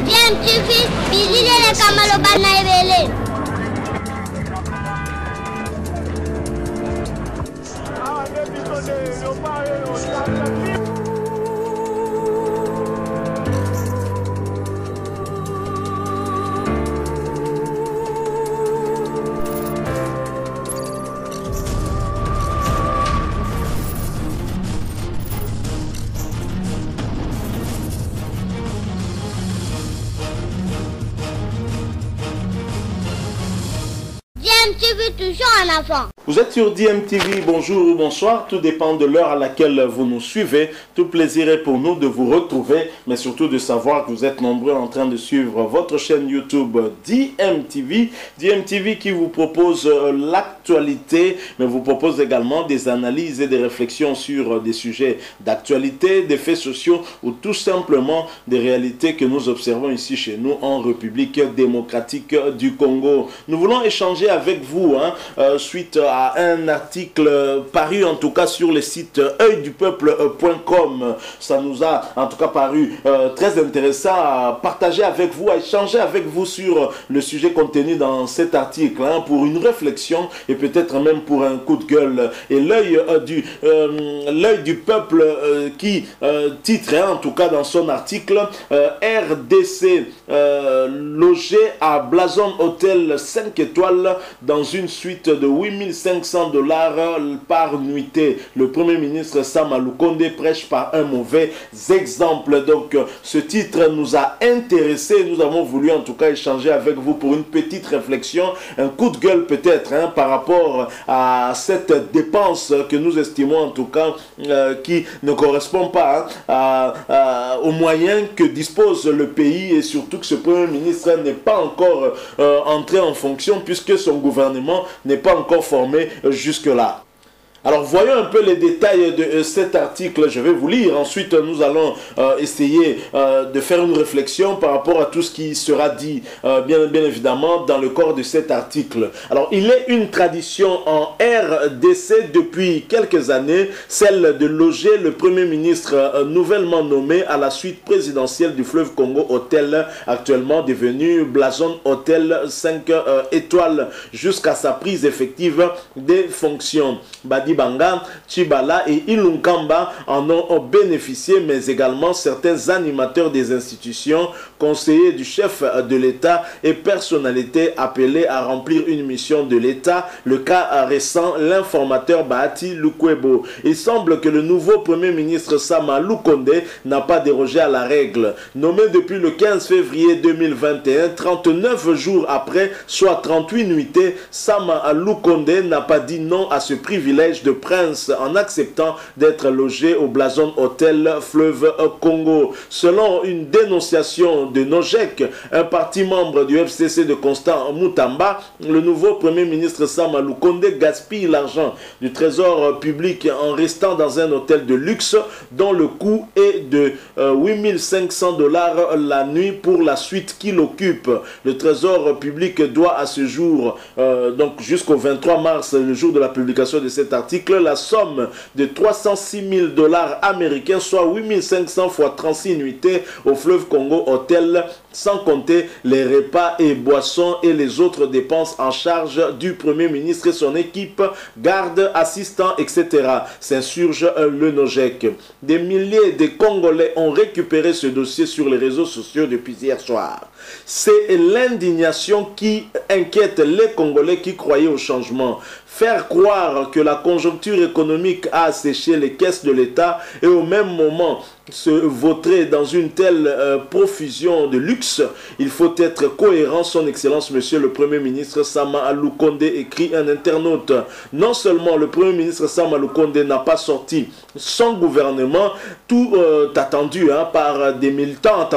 DMTV, bilile kamalo bana ebele. DMTV toujours en avant. Vous êtes sur DMTV, bonjour ou bonsoir, tout dépend de l'heure à laquelle vous nous suivez. Tout plaisir est pour nous de vous retrouver, mais surtout de savoir que vous êtes nombreux en train de suivre votre chaîne YouTube DMTV. DMTV qui vous propose l'actualité, mais vous propose également des analyses et des réflexions sur des sujets d'actualité, des faits sociaux ou tout simplement des réalités que nous observons ici chez nous en République démocratique du Congo. Nous voulons échanger avec vous suite à un article paru en tout cas sur le site oeildupeuple.com. Ça nous a en tout cas paru très intéressant à partager avec vous, à échanger avec vous sur le sujet contenu dans cet article pour une réflexion et peut-être même pour un coup de gueule. Et l'œil du peuple qui titre en tout cas dans son article RDC logé à Blazon Hotel 5 étoiles dans une suite de 8500 $ par nuitée. Le Premier ministre Sama Lukonde prêche par un mauvais exemple. Donc ce titre nous a intéressé. Nous avons voulu en tout cas échanger avec vous pour une petite réflexion, un coup de gueule peut-être par rapport à cette dépense que nous estimons en tout cas qui ne correspond pas aux moyens que dispose le pays et surtout que ce Premier ministre n'est pas encore entré en fonction puisque son gouvernement n'est pas encore formé jusque-là. Alors voyons un peu les détails de cet article, je vais vous lire. Ensuite nous allons essayer de faire une réflexion par rapport à tout ce qui sera dit bien évidemment dans le corps de cet article. Alors il est une tradition en RDC depuis quelques années, celle de loger le Premier ministre nouvellement nommé à la suite présidentielle du fleuve Congo Hôtel, actuellement devenu Blazon Hotel 5 étoiles, jusqu'à sa prise effective des fonctions. Badi Banga, Chibala et Ilunkamba en ont bénéficié, mais également certains animateurs des institutions, conseillers du chef de l'État et personnalités appelées à remplir une mission de l'État. Le cas récent, l'informateur Bahati Lukwebo. Il semble que le nouveau Premier ministre Sama Lukonde n'a pas dérogé à la règle. Nommé depuis le 15 février 2021, 39 jours après, soit 38 nuitées, Sama Lukonde n'a pas dit non à ce privilège de prince en acceptant d'être logé au Blazon Hotel Fleuve Congo. Selon une dénonciation de Nojek, un parti membre du FCC de Constant Moutamba, le nouveau Premier ministre Sama Lukonde gaspille l'argent du trésor public en restant dans un hôtel de luxe dont le coût est de 8500 $ la nuit pour la suite qu'il occupe. Le trésor public doit à ce jour, donc jusqu'au 23 mars, le jour de la publication de cet article, la somme de 306 000 $ américains, soit 8500 fois 36 nuitées au fleuve Congo Hôtel, sans compter les repas et boissons et les autres dépenses en charge du Premier ministre et son équipe, garde, assistants, etc. S'insurge le Nojek. Des milliers de Congolais ont récupéré ce dossier sur les réseaux sociaux depuis hier soir. C'est l'indignation qui inquiète les Congolais qui croyaient au changement. Faire croire que la conjoncture économique a asséché les caisses de l'État et au même moment se vautrer dans une telle profusion de luxe, il faut être cohérent, son excellence monsieur le Premier ministre Sama Lukonde, écrit un internaute. Non seulement le Premier ministre Sama Lukonde n'a pas sorti son gouvernement, tout attendu par des militants,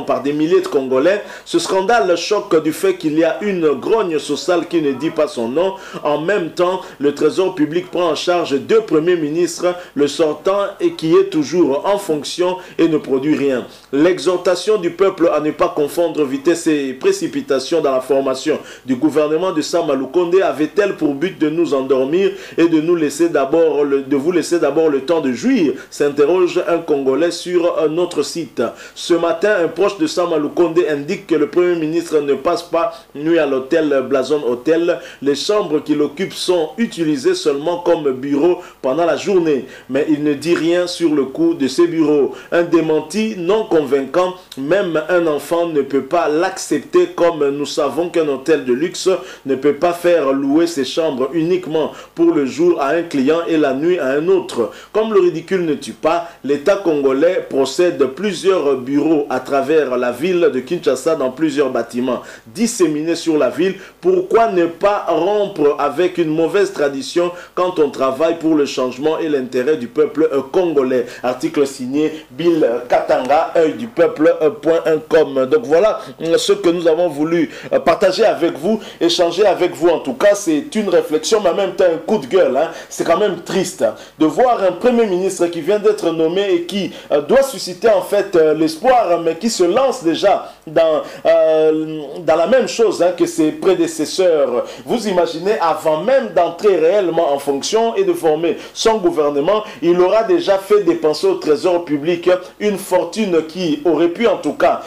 par des milliers de Congolais, ce scandale choque du fait qu'il y a une grogne sociale qui ne dit pas son nom. En même temps, le Trésor public prend en charge deux premiers ministres, le sortant et qui est toujours en fonction fonctionne et ne produit rien. L'exhortation du peuple à ne pas confondre vitesse et précipitation dans la formation du gouvernement de Sama Lukonde avait-elle pour but de nous endormir et de vous laisser d'abord le temps de jouir, s'interroge un Congolais sur notre site. Ce matin, un proche de Sama Lukonde indique que le Premier ministre ne passe pas nuit à l'hôtel Blazon Hotel. Les chambres qu'il occupe sont utilisées seulement comme bureau pendant la journée, mais il ne dit rien sur le coût de ces bureaux. Un démenti non convaincant, même un enfant ne peut pas l'accepter, comme nous savons qu'un hôtel de luxe ne peut pas faire louer ses chambres uniquement pour le jour à un client et la nuit à un autre. Comme le ridicule ne tue pas, l'État congolais possède plusieurs bureaux à travers la ville de Kinshasa dans plusieurs bâtiments disséminés sur la ville. Pourquoi ne pas rompre avec une mauvaise tradition quand on travaille pour le changement et l'intérêt du peuple congolais? Article signé Bill Katanga, oeildupeuple.com. Donc voilà ce que nous avons voulu partager avec vous, échanger avec vous. En tout cas, c'est une réflexion, mais en même temps un coup de gueule. C'est quand même triste de voir un Premier ministre qui vient d'être nommé et qui doit susciter en fait l'espoir, mais qui se lance déjà dans la même chose que ses prédécesseurs. Vous imaginez, avant même d'entrer réellement en fonction et de former son gouvernement, il aura déjà fait dépenser au trésor public une fortune qui aurait pu en tout cas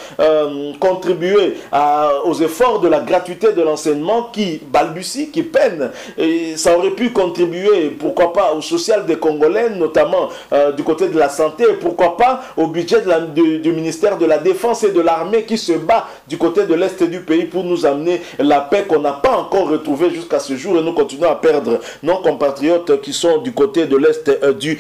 contribuer aux efforts de la gratuité de l'enseignement qui balbutie, qui peine, et ça aurait pu contribuer, pourquoi pas, au social des Congolais, notamment du côté de la santé, et pourquoi pas au budget du ministère de la Défense et de l'armée qui se bat du côté de l'Est du pays pour nous amener la paix qu'on n'a pas encore retrouvée jusqu'à ce jour, et nous continuons à perdre nos compatriotes qui sont du côté de l'Est du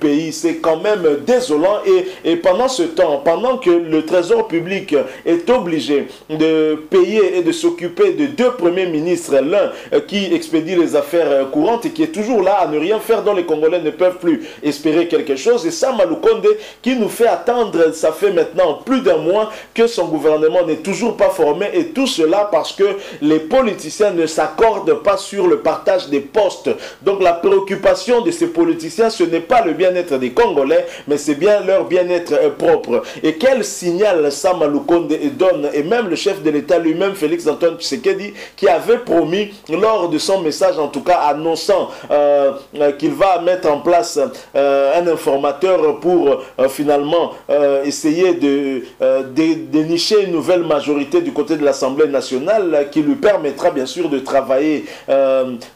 pays. C'est quand même désolant, et pendant ce temps, pendant que le trésor public est obligé de payer et de s'occuper de deux premiers ministres, l'un qui expédie les affaires courantes et qui est toujours là à ne rien faire, dont les Congolais ne peuvent plus espérer quelque chose, et Sama Lukonde qui nous fait attendre, ça fait maintenant plus d'un mois que son gouvernement n'est toujours pas formé, et tout cela parce que les politiciens ne s'accordent pas sur le partage des postes. Donc la préoccupation de ces politiciens, ce n'est pas le bien-être des Congolais, mais c'est bien leur bien-être propre. Et quel signal Sama Lukonde donne, et même le chef de l'État lui-même, Félix Antoine Tshisekedi, qui avait promis lors de son message, en tout cas annonçant qu'il va mettre en place un informateur pour finalement essayer de dénicher une nouvelle majorité du côté de l'Assemblée nationale qui lui permettra bien sûr de travailler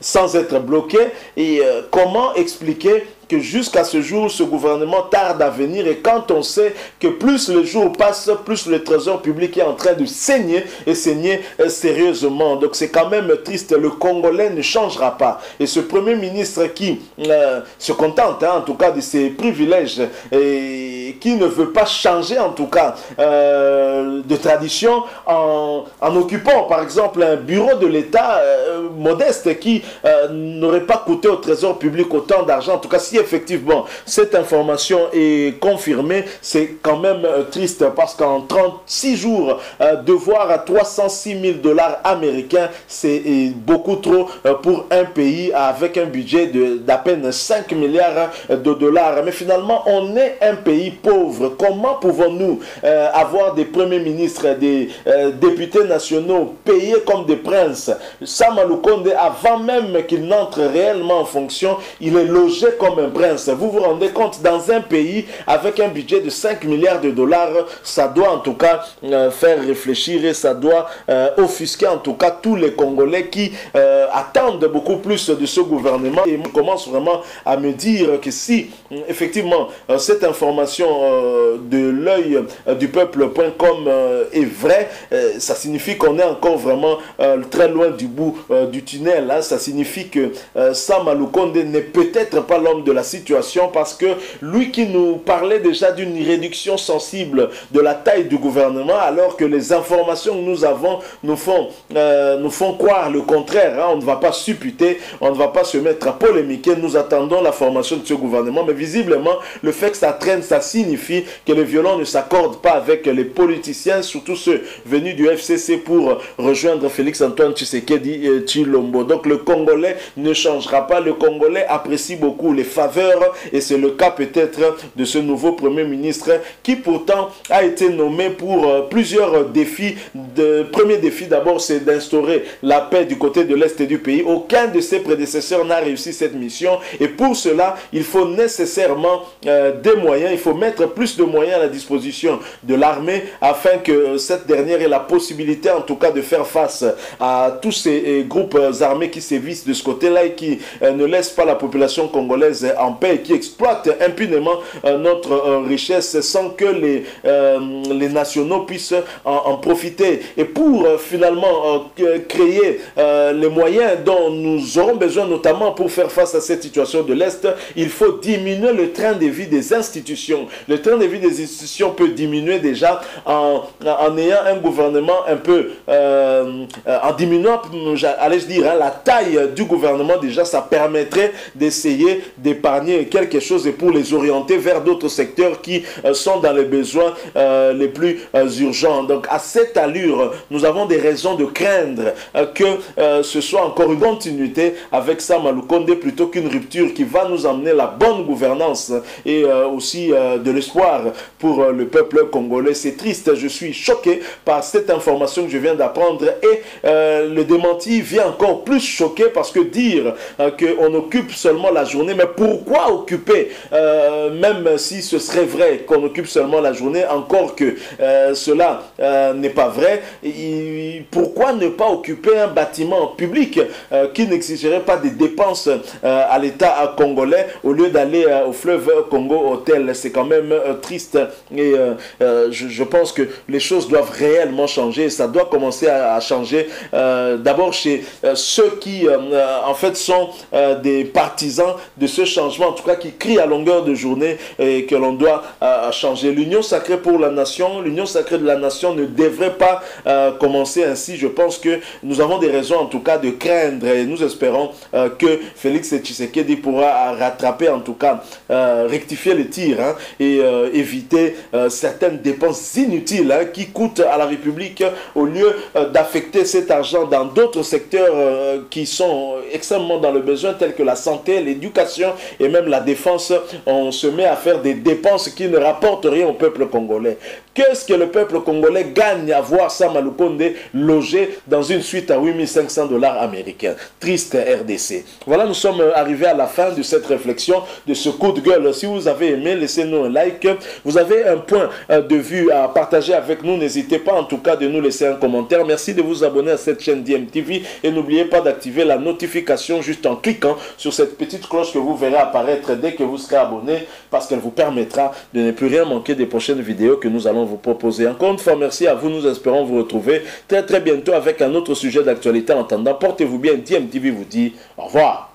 sans être bloqué. Et comment expliquer que jusqu'à ce jour, ce gouvernement tarde à venir, et quand on sait que plus les jours passent, plus le trésor public est en train de saigner, et saigner sérieusement. Donc c'est quand même triste, le Congolais ne changera pas. Et ce Premier ministre qui se contente en tout cas de ses privilèges, et qui ne veut pas changer en tout cas de tradition en occupant par exemple un bureau de l'État modeste qui n'aurait pas coûté au trésor public autant d'argent. En tout cas, si effectivement cette information est confirmée, c'est quand même triste, parce qu'en 36 jours, devoir à 306 000 $ américains, c'est beaucoup trop pour un pays avec un budget d'à peine 5 milliards de dollars. Mais finalement, on est un pays pauvre. Comment pouvons-nous avoir des premiers ministres, des députés nationaux payés comme des princes? Sama Lukonde, avant même qu'il n'entre réellement en fonction, il est logé comme un prince. Vous vous rendez compte, dans un pays avec un budget de 5 milliards de dollars, ça doit en tout cas faire réfléchir, et ça doit offusquer en tout cas tous les Congolais qui attendent beaucoup plus de ce gouvernement. Et on commence vraiment à me dire que si effectivement cette information de l'œil du peuple.com est vraie, ça signifie qu'on est encore vraiment très loin du bout du tunnel. Ça signifie que Sama Lukonde n'est peut-être pas l'homme de la situation, parce que lui qui nous parlait déjà d'une réduction sensible de la taille du gouvernement, alors que les informations que nous avons nous font croire le contraire. On ne va pas supputer, on ne va pas se mettre à polémiquer. Nous attendons la formation de ce gouvernement, mais visiblement le fait que ça traîne, ça signifie que les violents ne s'accordent pas avec les politiciens, surtout ceux venus du FCC pour rejoindre Félix Antoine Tshisekedi Tshilombo. Donc le Congolais ne changera pas. Le Congolais apprécie beaucoup les familles faveur, et c'est le cas peut-être de ce nouveau Premier ministre qui pourtant a été nommé pour plusieurs défis. Premier défi d'abord, c'est d'instaurer la paix du côté de l'Est du pays. Aucun de ses prédécesseurs n'a réussi cette mission, et pour cela, il faut nécessairement des moyens, il faut mettre plus de moyens à la disposition de l'armée afin que cette dernière ait la possibilité en tout cas de faire face à tous ces groupes armés qui sévissent de ce côté-là et qui ne laissent pas la population congolaise en paix et qui exploitent impunément notre richesse sans que les nationaux puissent en profiter. Et pour finalement créer les moyens dont nous aurons besoin notamment pour faire face à cette situation de l'Est, il faut diminuer le train de vie des institutions. Le train de vie des institutions peut diminuer déjà en ayant un gouvernement un peu, en diminuant, allais-je dire, la taille du gouvernement. Déjà, ça permettrait d'essayer d'épargner quelque chose et pour les orienter vers d'autres secteurs qui sont dans les besoins les plus urgents. Donc, à cette allure, nous avons des raisons de craindre que ce soit encore une continuité avec Sama Lukonde plutôt qu'une rupture qui va nous amener la bonne gouvernance et aussi de l'espoir pour le peuple congolais. C'est triste, je suis choqué par cette information que je viens d'apprendre et le démenti vient encore plus choqué parce que dire qu'on occupe seulement la journée, mais pourquoi occuper, même si ce serait vrai qu'on occupe seulement la journée, encore que cela n'est pas vrai, pourquoi ne pas occuper un bâtiment public qui n'exigerait pas des dépenses à l'État congolais au lieu d'aller au fleuve Congo Hôtel? C'est quand même triste et je pense que les choses doivent réellement changer et ça doit commencer à changer d'abord chez ceux qui en fait sont des partisans de ce changement, en tout cas qui crient à longueur de journée et que l'on doit changer. L'union sacrée pour la nation, l'union sacrée de la nation ne devrait pas commencer ainsi. Je pense que nous avons des raisons en tout cas de craindre et nous espérons que Félix Tshisekedi pourra rattraper, en tout cas rectifier les tirs et éviter certaines dépenses inutiles qui coûtent à la République au lieu d'affecter cet argent dans d'autres secteurs qui sont extrêmement dans le besoin tels que la santé, l'éducation et même la défense. On se met à faire des dépenses qui ne rapportent rien au peuple congolais. Qu'est-ce que le peuple congolais gagne à voir Sama Lukonde logé dans une suite à 8500 $ américains? Triste RDC. Voilà, nous sommes arrivés à la fin de cette réflexion, de ce coup de gueule. Si vous avez aimé, laissez-nous un like. Vous avez un point de vue à partager avec nous, n'hésitez pas en tout cas de nous laisser un commentaire. Merci de vous abonner à cette chaîne DMTV et n'oubliez pas d'activer la notification juste en cliquant sur cette petite cloche que vous verrez apparaître dès que vous serez abonné, parce qu'elle vous permettra de ne plus rien manquer des prochaines vidéos que nous allons vous proposer. Encore une fois, merci à vous. Nous espérons vous retrouver très bientôt avec un autre sujet d'actualité. En attendant, portez-vous bien. DMTV vous dit au revoir.